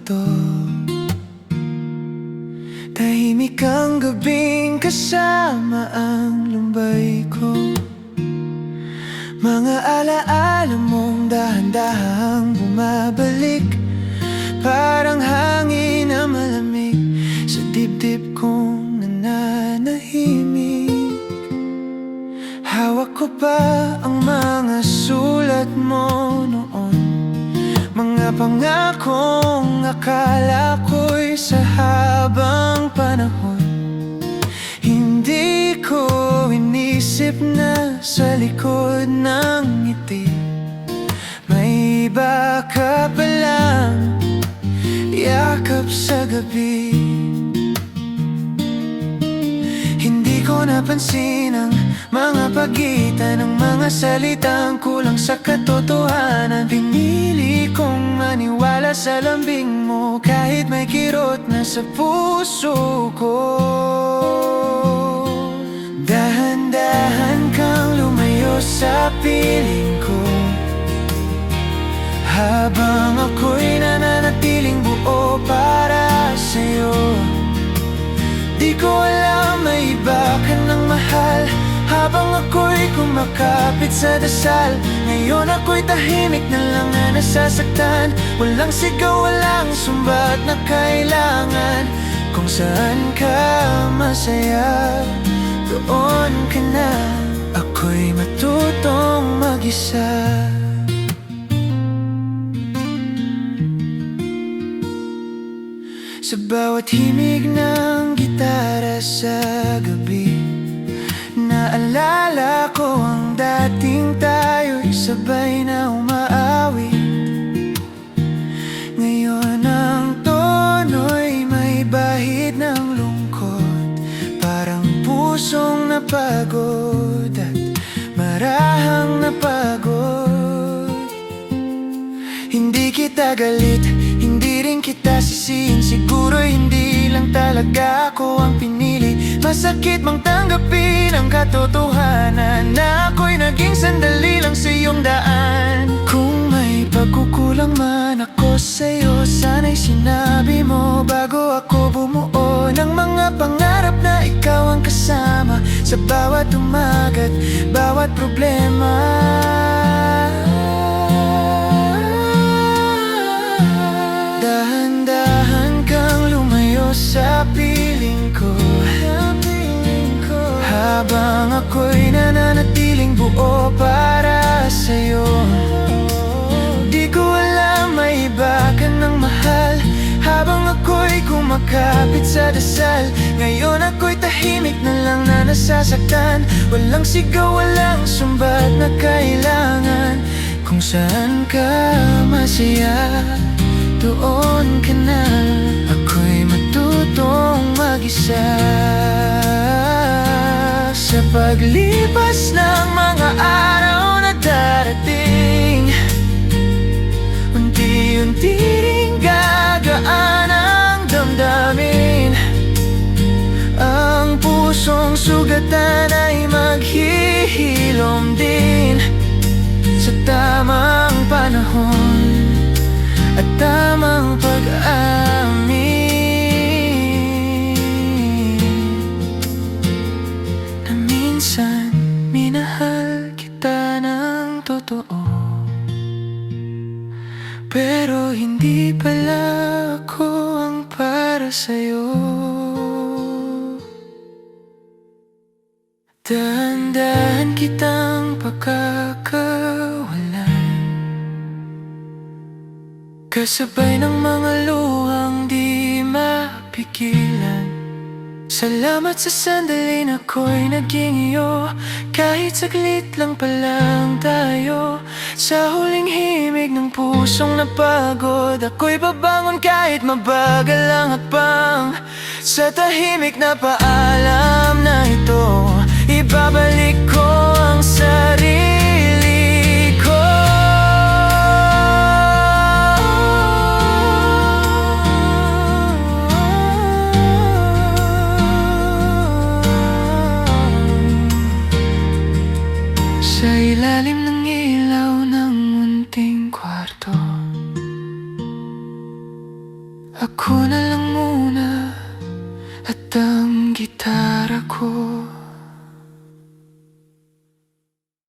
kwarto. Tahimik ang gabing kasama ang lumbay ko. Mga alaala mong dahan-dahang bumabalik, parang hangin na malamig sa dibdib kong nananahimik. Hawak ko pa ang mga sulat mo noon, mga pangakong akala ko'y sa habang panahon. Hindi ko inisip na sa likod ng ngiti may iba ka palang yakap sa gabi. Hindi ko napansin ang mga pagitan ng mga salitang kulang sa katotohanan. Pinili kong maniwala sa lambing mo kahit may kirot na sa puso ko. Dahan-dahan kang lumayo sa piling ko, habang ako'y nananatiling buo para sa'yo. Di ko alam may iba ka ng mahal, habang ako'y kumakapit sa dasal. Ngayon ako'y tahimik na lang na nasasaktan, walang sigaw, walang sumbat na kailangan. Kung saan ka masaya, doon ka na. Ako'y matutong mag-isa. Sa bawat himig ng gitara sa gabi, naalala ko ang dating tayo'y sabay na umaawit. Ngayon ang tono'y may bahid ng lungkot, parang pusong napagod at marahang napagod. Hindi kita galit, hindi rin kita sisihin, siguro hindi lang talaga ako ang pinili. Masakit mang tanggapin ang katotohanan na ako'y naging sandali lang sa iyong daan. Kung may pagkukulang man ako sa'yo, sana'y sinabi mo bago ako bumuo ng mga pangarap na ikaw ang kasama sa bawat umagat, bawat problema. Dahan-dahan kang lumayo sa piling ko, habang ako'y nananatiling buo para sa'yo. Di ko alam may iba ka ng mahal, habang ako'y kumakapit sa dasal. Ngayon ako'y tahimik na lang na nasasaktan, walang sigaw, walang sumbat na kailangan. Kung saan ka masaya, doon ka na. Ako'y matutong mag-isa. Sa paglipas ng mga araw na darating, unti-unti ring gagaan ang damdamin. Ang pusong sugatan ay maghihilom din sa tamang panahon at tamang pag-amin na minsan minahal kita ng totoo, pero hindi pala ako ang para sa'yo. Dahan-dahan kitang pagkakawalan, kasabay ng mga luhang di mapigilan. Salamat sa sandali na ako'y naging iyo, kahit saglit lang palang tayo. Sa huling himig ng pusong napagod, ako'y babangon kahit mabagal ang hakbang. Sa tahimik na paalam na ito, ibabalik ko ang sarili ko. Sa ilalim ng ilaw ng munting kwarto, at ang gitara ko